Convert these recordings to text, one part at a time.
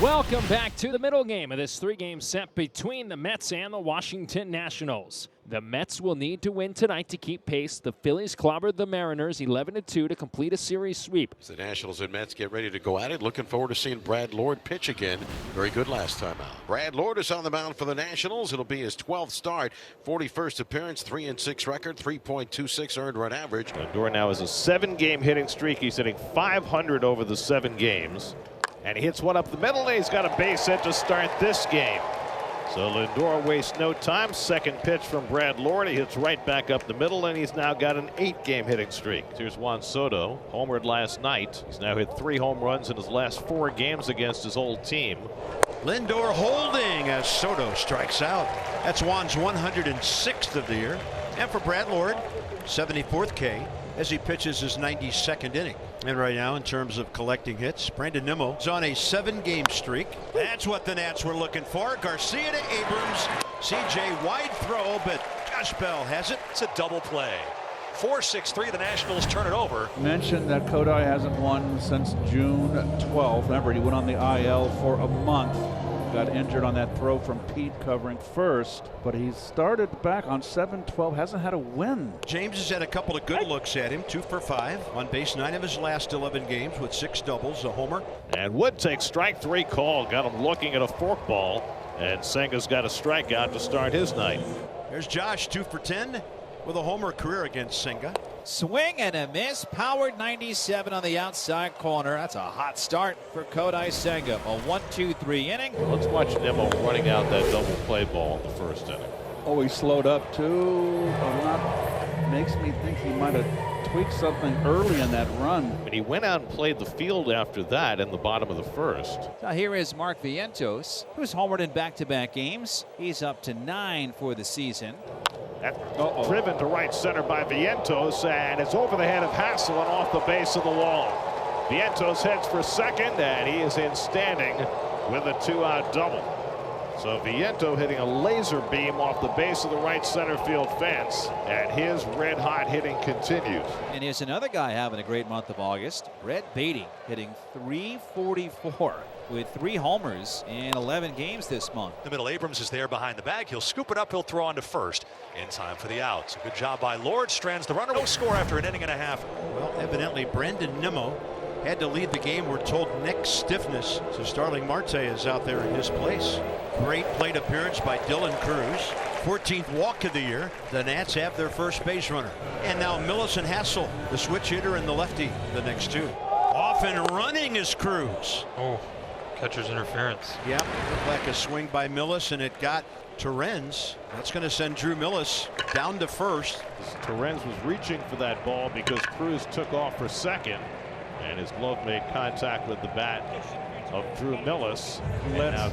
Welcome back to the middle game of this three-game set between the Mets and the Washington Nationals. The Mets will need to win tonight to keep pace. The Phillies clobbered the Mariners 11-2 to complete a series sweep. The Nationals and Mets get ready to go at it. Looking forward to seeing Brad Lord pitch again. Very good last time out. Brad Lord is on the mound for the Nationals. It'll be his 12th start, 41st appearance, 3-6 record, 3.26 earned run average. Lindor now has a 7-game hitting streak. He's hitting .500 over the 7 games. And he hits one up the middle, and he's got a base hit to start this game. So Lindor wastes no time. Second pitch from Brad Lord. He hits right back up the middle, and he's now got an 8-game hitting streak. Here's Juan Soto, homered last night. He's now hit 3 home runs in his last 4 games against his old team. Lindor holding as Soto strikes out. That's Juan's 106th of the year. And for Brad Lord, 74th K as he pitches his 92nd inning. And right now, in terms of collecting hits, Brandon Nimmo is on a 7-game streak. That's what the Nats were looking for. Garcia to Abrams. CJ wide throw, but Josh Bell has it. It's a double play. 4-6-3. The Nationals turn it over. Mentioned that Kodai hasn't won since June 12th. Remember, he went on the IL for a month. Got injured on that throw from Pete covering first, but he's started back on 7-12, hasn't had a win. James has had a couple of good looks at him. 2 for 5 on base 9 of his last 11 games with 6 doubles, a homer. And Wood takes strike 3 call. Got him looking at a forkball. And Senga's got a strikeout to start his night. There's Josh, 2 for 10 with a homer career against Senga. Swing and a miss. Powered 97 on the outside corner. That's a hot start for Kodai Senga. A 1-2-3 inning. Let's watch Nimmo running out that double play ball in the first inning. Oh, he slowed up too. Makes me think he might have tweaked something early in that run. And he went out and played the field after that in the bottom of the first. Now here is Mark Vientos, who's homered in back-to-back games. He's up to 9 for the season. Driven to right center by Vientos, and it's over the head of Hassel and off the base of the wall. Vientos heads for second, and he is in standing with a 2-out double. So Vientos hitting a laser beam off the base of the right center field fence, and his red-hot hitting continues. And here's another guy having a great month of August. Brett Beatty hitting .344 with 3 homers in 11 games this month. The middle, Abrams is there behind the bag. He'll scoop it up. He'll throw on to first in time for the out. So good job by Lord. Strands the runner. No score after an inning and a half. Well, evidently Brandon Nimmo had to lead the game. We're told neck stiffness. So Starling Marte is out there in his place. Great plate appearance by Dylan Cruz. 14th walk of the year. The Nats have their first base runner. And now Millicent Hassel, the switch hitter and the lefty, the next 2. Off and running is Cruz. Oh, catcher's interference. Yeah, looked like a swing by Millis, and it got Torrens. That's going to send Drew Millis down to first. Torrens was reaching for that ball because Cruz took off for second, and his glove made contact with the bat of Drew Millis. And now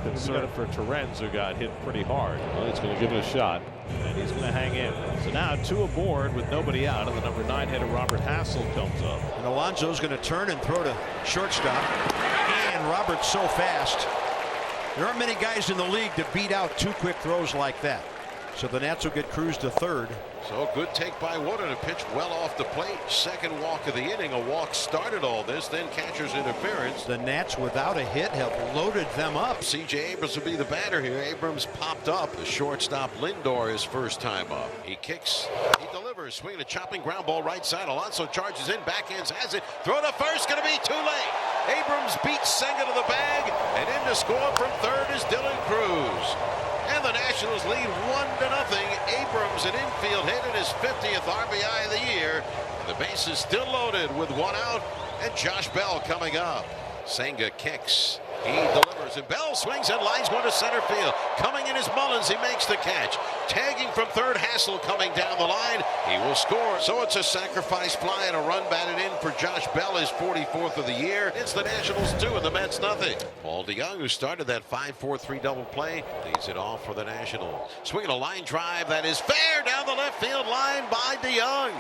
concern for Torrens, who got hit pretty hard. Well, he's going to give it a shot, and he's going to hang in. So now 2 aboard with nobody out, and the number 9 hitter Robert Hassel comes up. And Alonso's going to turn and throw to shortstop. And Robert's so fast. There aren't many guys in the league that beat out 2 quick throws like that. So the Nats will get Cruz to third. So good take by Wood and a pitch well off the plate. Second walk of the inning. A walk started all this, then catcher's interference. The Nats, without a hit, have loaded them up. C.J. Abrams will be the batter here. Abrams popped up. The shortstop Lindor is first time up. He kicks. He delivers. Swinging a chopping ground ball right side. Alonso charges in. Backhands has it. Throw to first. Going to be too late. Abrams beats Senga to the bag. And in to score from third is Dylan Cruz. And the Nationals lead 1-0. Abrams, an infield hit, at his 50th RBI of the year. The base is still loaded with 1 out, and Josh Bell coming up. Senga kicks. He delivers, and Bell swings and lines one to center field. Coming in is Mullins. He makes the catch. Tagging from third, Hassel coming down the line. He will score. So it's a sacrifice fly and a run batted in for Josh Bell, his 44th of the year. It's the Nationals 2 and the Mets nothing. Paul DeYoung, who started that 5-4-3 double play, leads it off for the Nationals. Swinging a line drive that is fair down the left field line by DeYoung.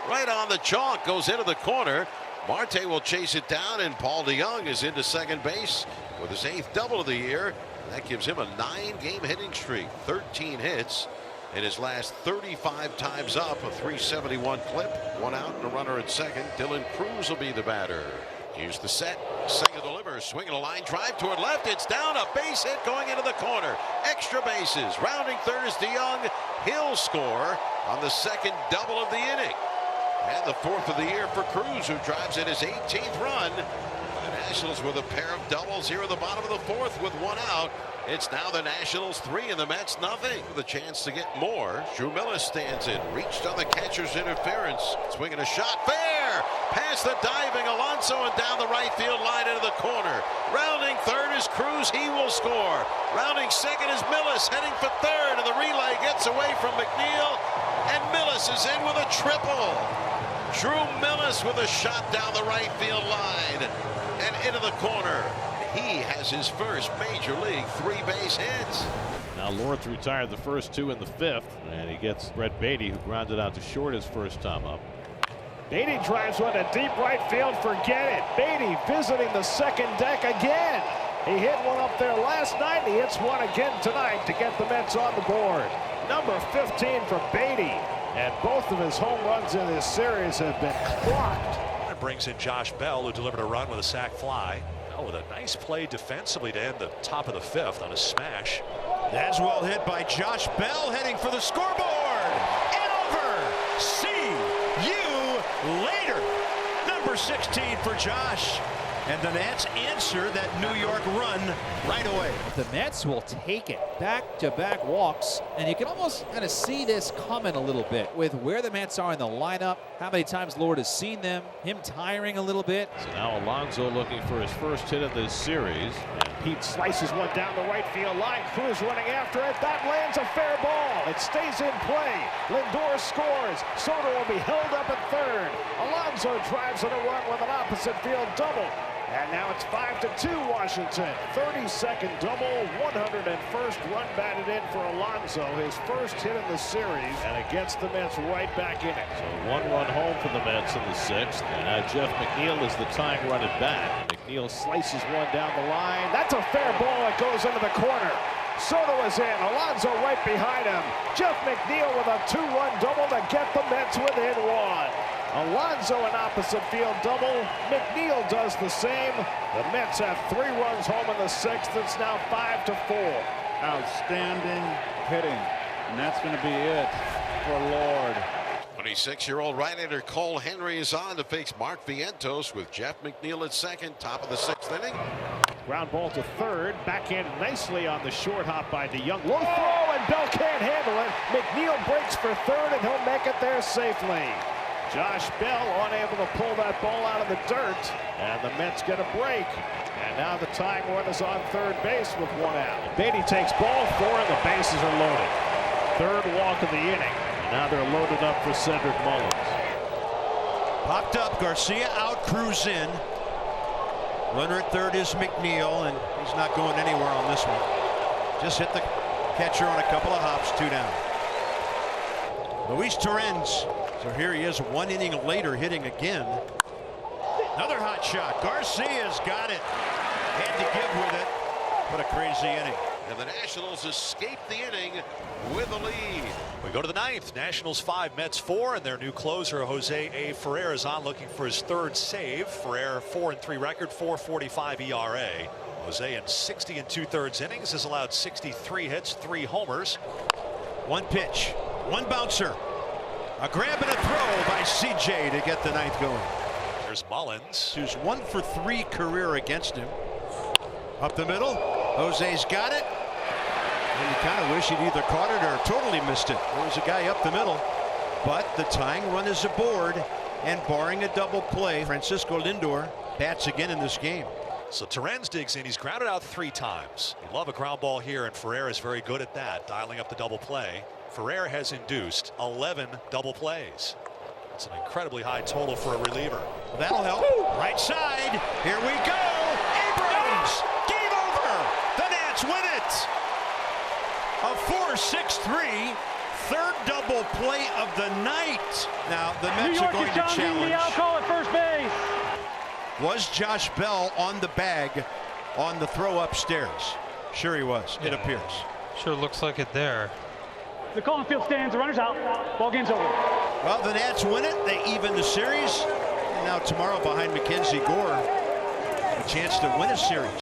Right on the chalk, goes into the corner. Marte will chase it down, and Paul DeYoung is into second base with his 8th double of the year. That gives him a 9-game hitting streak, 13 hits in his last 35 times up, a .371 clip. 1 out and a runner at second. Dylan Cruz will be the batter. Here's the set. Sega delivers. Swinging a line drive toward left. It's down. A base hit going into the corner. Extra bases. Rounding third is DeYoung. He'll score on the second double of the inning. And the fourth of the year for Cruz, who drives in his 18th run. The Nationals with a pair of doubles here at the bottom of the fourth with one out. It's now the Nationals 3 and the Mets nothing. With a chance to get more. Drew Millis stands in. Reached on the catcher's interference. Swinging a shot. Fair! Past the diving Alonso and down the right field line into the corner. Rounding third is Cruz. He will score. Rounding second is Millis. Heading for third. And the relay gets away from McNeil. And Millis is in with a triple. Drew Millis with a shot down the right field line and into the corner. He has his first major league 3-base hits. Now Lawrence retired the first two in the fifth, and he gets Brett Beatty, who grounded out to short his first time up. Beatty drives one to deep right field. Forget it. Beatty visiting the second deck again. He hit one up there last night. He hits one again tonight to get the Mets on the board. Number 15 for Beatty. And both of his home runs in this series have been clocked. And brings in Josh Bell, who delivered a run with a sac fly. Oh, with a nice play defensively to end the top of the fifth on a smash. That's well hit by Josh Bell, heading for the scoreboard. And over. See you later. Number 16 for Josh. And the Nats answer that New York run right away. The Mets will take it. Back-to-back walks. And you can almost kind of see this coming a little bit with where the Mets are in the lineup, how many times Lord has seen them, him tiring a little bit. So now Alonso looking for his first hit of this series. And Pete slices one down the right field line. Cruz running after it. That lands a fair ball. It stays in play. Lindor scores. Soto will be held up at third. Alonso drives on a run with an opposite field double. And now it's 5-2 Washington. 32nd double, 101st run batted in for Alonso. His first hit in the series, and it gets the Mets right back in it. So one run home for the Mets in the sixth. And now Jeff McNeil is the tying run at bat. McNeil slices one down the line. That's a fair ball. It goes into the corner. Soto is in. Alonso right behind him. Jeff McNeil with a 2-run double to get the Mets within one. Alonso an opposite field double. McNeil does the same. The Mets have 3 runs home in the sixth. It's now 5-4. Outstanding hitting. And that's going to be it for Lord. 26-year-old right-hander Cole Henry is on to face Mark Vientos with Jeff McNeil at second. Top of the sixth inning. Ground ball to third. Backhand nicely on the short hop by DeYoung. Low throw, and Bell can't handle it. McNeil breaks for third, and he'll make it there safely. Josh Bell unable to pull that ball out of the dirt, and the Mets get a break. And now the tying run is on third base with one out. Beatty takes ball 4, and the bases are loaded. Third walk of the inning. And now they're loaded up for Cedric Mullins. Popped up, Garcia out, Cruz in. Runner at third is McNeil, and he's not going anywhere on this one. Just hit the catcher on a couple of hops, 2 down. Luis Torrens. So here he is 1 inning later, hitting again. Another hot shot. Garcia's got it. Had to give with it. What a crazy inning. And the Nationals escape the inning with a lead. We go to the ninth. Nationals 5, Mets 4, and their new closer Jose A. Ferrer is on looking for his third save. Ferrer 4-3 record, 4.45 ERA. Jose in 60 2/3 innings has allowed 63 hits, 3 homers. 1 pitch, 1 bouncer. A grab and a throw by CJ to get the ninth going. There's Mullins, who's 1 for 3 career against him. Up the middle, Jose's got it. And you kind of wish he'd either caught it or totally missed it. There was a guy up the middle, but the tying run is aboard, and barring a double play, Francisco Lindor bats again in this game. So Torrens digs in. He's grounded out 3 times. You love a ground ball here, and Ferrer is very good at that, dialing up the double play. Ferrer has induced 11 double plays. It's an incredibly high total for a reliever. Well, that'll help. Right side. Here we go. Abrams. Game over. The Nats win it. A 4-6-3. Third double play of the night. Now the Mets are going to challenge. Call at first base. Was Josh Bell on the bag on the throw upstairs? Sure he was. It appears. Sure looks like it there. The Collins field stands, the runner's out, ball game's over. Well, the Nats win it, they even the series, and now tomorrow behind Mackenzie Gore, a chance to win a series.